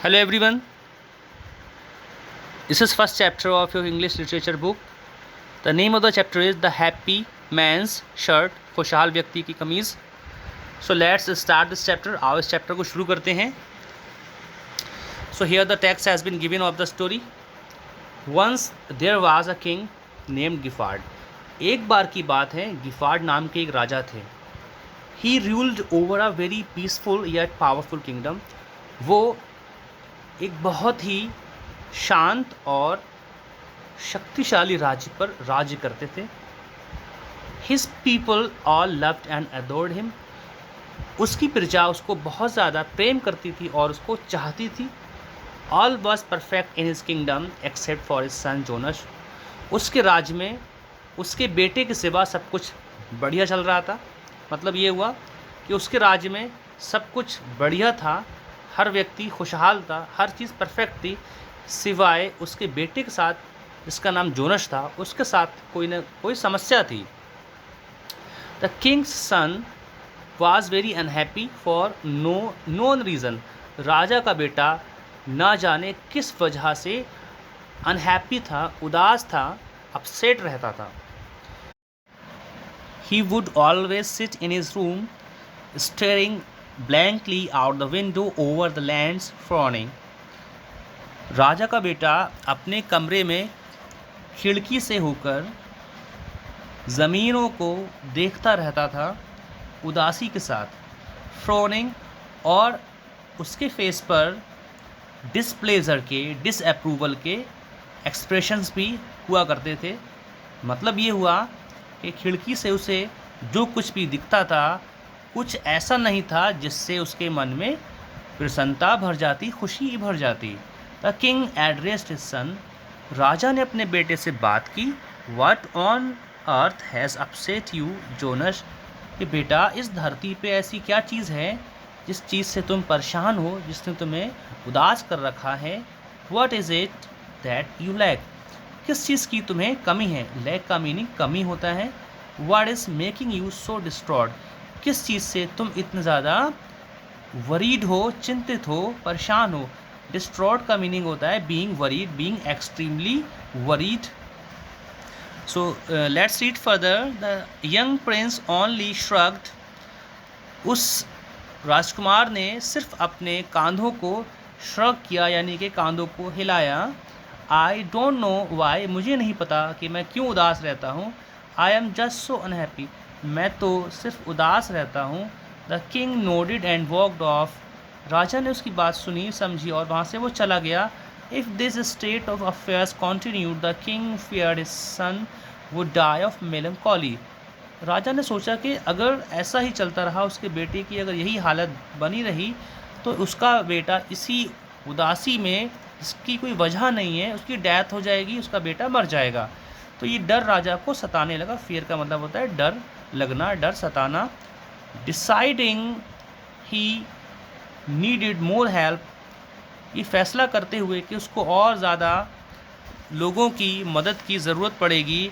Hello everyone. This is first chapter of your English literature book. The name of the chapter is The Happy Man's Shirt. खुशहाल व्यक्ति की कमीज़. So let's start this chapter. आओ इस chapter को शुरू करते हैं. So here the text has been given of the story. Once there was a king named Giffard. एक बार की बात है, गिफार्ड नाम के एक राजा थे. He ruled over a very peaceful yet powerful kingdom. वो एक बहुत ही शांत और शक्तिशाली राज्य पर राज्य करते थे. His people all loved and adored him. उसकी प्रजा उसको बहुत ज़्यादा प्रेम करती थी और उसको चाहती थी. All was perfect in his kingdom except for his son Jonas. उसके राज्य में उसके बेटे के सिवा सब कुछ बढ़िया चल रहा था. मतलब ये हुआ कि उसके राज्य में सब कुछ बढ़िया था, हर व्यक्ति खुशहाल था, हर चीज़ परफेक्ट थी, सिवाय उसके बेटे के साथ जिसका नाम जोनस था, उसके साथ कोई न कोई समस्या थी. The king's son was very unhappy for no known reason. राजा का बेटा ना जाने किस वजह से अनहैप्पी था, उदास था, अपसेट रहता था. He would always sit in his room, staring blankly out the window over the lands, frowning. राजा का बेटा अपने कमरे में खिड़की से होकर ज़मीनों को देखता रहता था उदासी के साथ. फ्रॉनिंग, और उसके फेस पर डिसप्लेजर के, डिसअप्रूवल के एक्सप्रेशंस भी हुआ करते थे. मतलब ये हुआ कि खिड़की से उसे जो कुछ भी दिखता था, कुछ ऐसा नहीं था जिससे उसके मन में प्रसन्नता भर जाती, खुशी भर जाती. The king addressed his son. राजा ने अपने बेटे से बात की. What on earth has upset you Jonas. कि बेटा, इस धरती पे ऐसी क्या चीज़ है जिस चीज़ से तुम परेशान हो, जिसने तुम्हें उदास कर रखा है. What is it that you lack. किस चीज़ की तुम्हें कमी है. लैक का मीनिंग कमी होता है. What is making you so destroyed. किस चीज़ से तुम इतने ज़्यादा वरीड हो, चिंतित हो, परेशान हो. डिस्ट्रॉयड का मीनिंग होता है being worried, being extremely worried. So let's read further. The young Prince only shrugged. उस राजकुमार ने सिर्फ अपने कांधों को श्रग किया, यानी कि कांधों को हिलाया. I don't know why. मुझे नहीं पता कि मैं क्यों उदास रहता हूँ. I am just so unhappy. मैं तो सिर्फ उदास रहता हूँ. The king nodded and walked off. राजा ने उसकी बात सुनी, समझी और वहाँ से वो चला गया. If this state of affairs continued the king feared his son would die of melancholy. राजा ने सोचा कि अगर ऐसा ही चलता रहा, उसके बेटे की अगर यही हालत बनी रही, तो उसका बेटा इसी उदासी में, इसकी कोई वजह नहीं है, उसकी डेथ हो जाएगी, उसका बेटा मर जाएगा. तो ये डर राजा को सताने लगा. फियर का मतलब होता है डर लगना, डर सताना. Deciding he needed more help. ये फैसला करते हुए कि उसको और ज़्यादा लोगों की मदद की ज़रूरत पड़ेगी.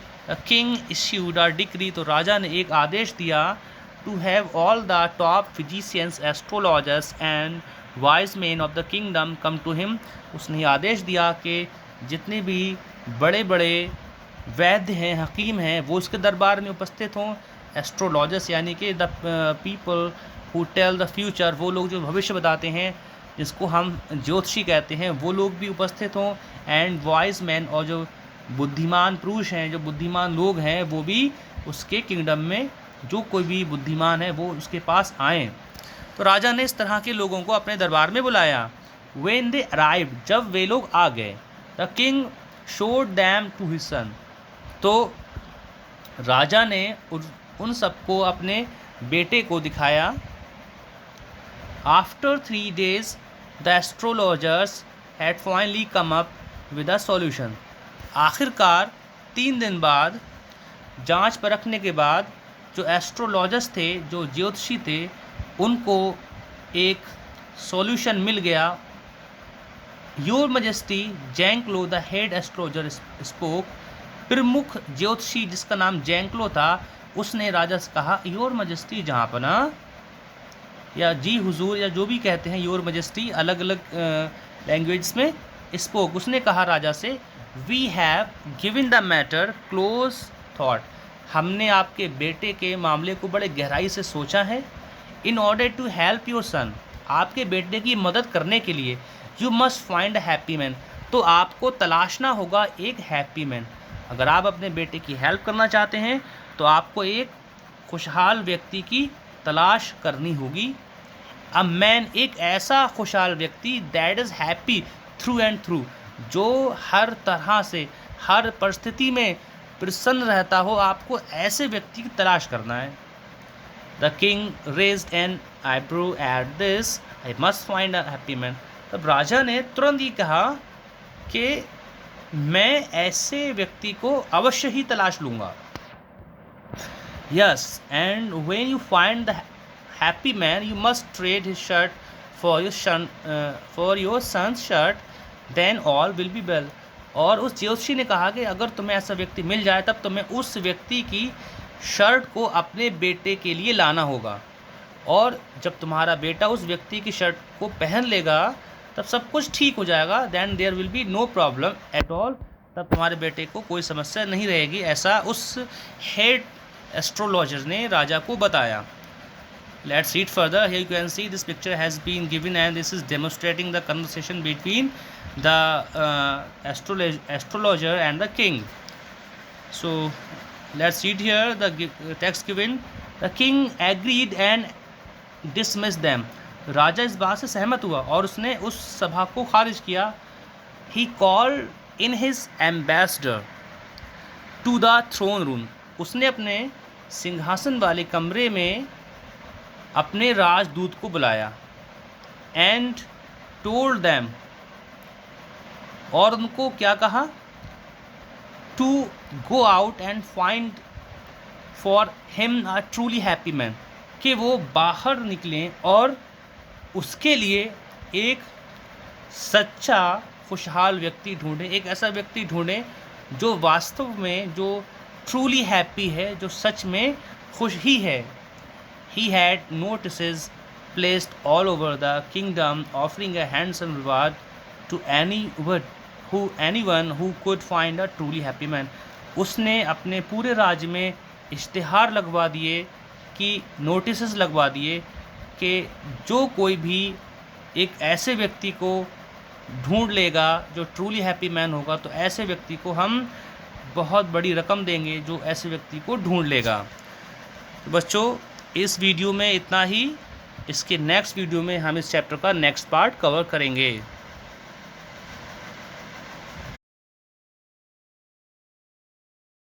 King issued a decree. तो राजा ने एक आदेश दिया. To have all the top physicians, astrologers and wise man of the kingdom come to him. उसने आदेश दिया कि जितने भी बड़े बड़े वैद्य हैं, हकीम हैं, वो उसके दरबार में उपस्थित हों. एस्ट्रोलॉजर्स यानी कि the people who tell the future. वो लोग जो भविष्य बताते हैं, जिसको हम ज्योतिषी कहते हैं, वो लोग भी उपस्थित हों. एंड वाइज मैन, और जो बुद्धिमान पुरुष हैं, जो बुद्धिमान लोग हैं, वो भी उसके किंगडम में, जो कोई भी बुद्धिमान है वो उसके पास आएँ. तो राजा ने इस तरह के लोगों को अपने दरबार में बुलाया. When they arrived, जब वे लोग आ गए, the king showed them to his son. तो राजा ने उन सबको अपने बेटे को दिखाया. After 3 days, the astrologers had finally come up with a solution. आखिरकार 3 दिन बाद, जांच परखने के बाद, जो एस्ट्रोलॉजर्स थे, जो ज्योतिषी थे, उनको एक सॉल्यूशन मिल गया. Your majesty Zanclo the head astrologer spoke. प्रमुख ज्योतिषी जिसका नाम जैंक्लो था, उसने राजा से कहा, योर मजेस्टी, जहाँपना, या जी हुजूर, या जो भी कहते हैं, योर मजेस्टी, अलग अलग लैंग्वेज में स्पोक, उसने कहा राजा से, we have given the matter close thought, हमने आपके बेटे के मामले को बड़े गहराई से सोचा है। In order to help your son, आपके बेटे की मदद करने के लिए, you must find a happy man, तो आपको तलाशना होगा एक हैप्पी मैन। अगर आप अपने बेटे की हेल्प करना चाहते हैं तो आपको एक खुशहाल व्यक्ति की तलाश करनी होगी। अ मैन, एक ऐसा खुशहाल व्यक्ति, that is happy through and through, जो हर तरह से हर परिस्थिति में प्रसन्न रहता हो, आपको ऐसे व्यक्ति की तलाश करना है। The king raised an eyebrow at this, I must find a happy man, तब राजा ने तुरंत ही कहा कि मैं ऐसे व्यक्ति को अवश्य ही तलाश लूँगा। Yes, and when you find the happy man you must trade his shirt for your son's shirt, then all will be well, और उस ज्योतिषी ने कहा कि अगर तुम्हें ऐसा व्यक्ति मिल जाए तब तुम्हें उस व्यक्ति की शर्ट को अपने बेटे के लिए लाना होगा, और जब तुम्हारा बेटा उस व्यक्ति की शर्ट को पहन लेगा तब सब कुछ ठीक हो जाएगा। Then there will be no problem at all, तब तुम्हारे बेटे को कोई समस्या नहीं रहेगी, ऐसा उस हेड एस्ट्रोलॉजर ने राजा को बताया। Let's read further. Here you can see this picture has been given and this is demonstrating the conversation between the astrologer and the king. So let's read here the text given. The king agreed and dismissed them. राजा इस बात से सहमत हुआ और उसने उस सभा को खारिज किया। He called in his ambassador to the throne room. उसने अपने सिंहासन वाले कमरे में अपने राजदूत को बुलाया। एंड टोल्ड दैम, और उनको क्या कहा, to go out and find for him a truly happy man, कि वो बाहर निकलें और उसके लिए एक सच्चा खुशहाल व्यक्ति ढूंढें, एक ऐसा व्यक्ति ढूंढें जो वास्तव में, जो ट्रूली हैप्पी है, जो सच में खुश ही है। He had notices placed all over the kingdom offering a handsome reward to anyone who could find a truly happy man. उसने अपने पूरे राज्य में इश्तिहार लगवा दिए, कि नोटिसेस लगवा दिए कि जो कोई भी एक ऐसे व्यक्ति को ढूंढ लेगा जो ट्रूली हैप्पी मैन होगा, तो ऐसे व्यक्ति को हम बहुत बड़ी रकम देंगे जो ऐसे व्यक्ति को ढूंढ लेगा। तो बच्चों, इस वीडियो में इतना ही। इसके नेक्स्ट वीडियो में हम इस चैप्टर का नेक्स्ट पार्ट कवर करेंगे।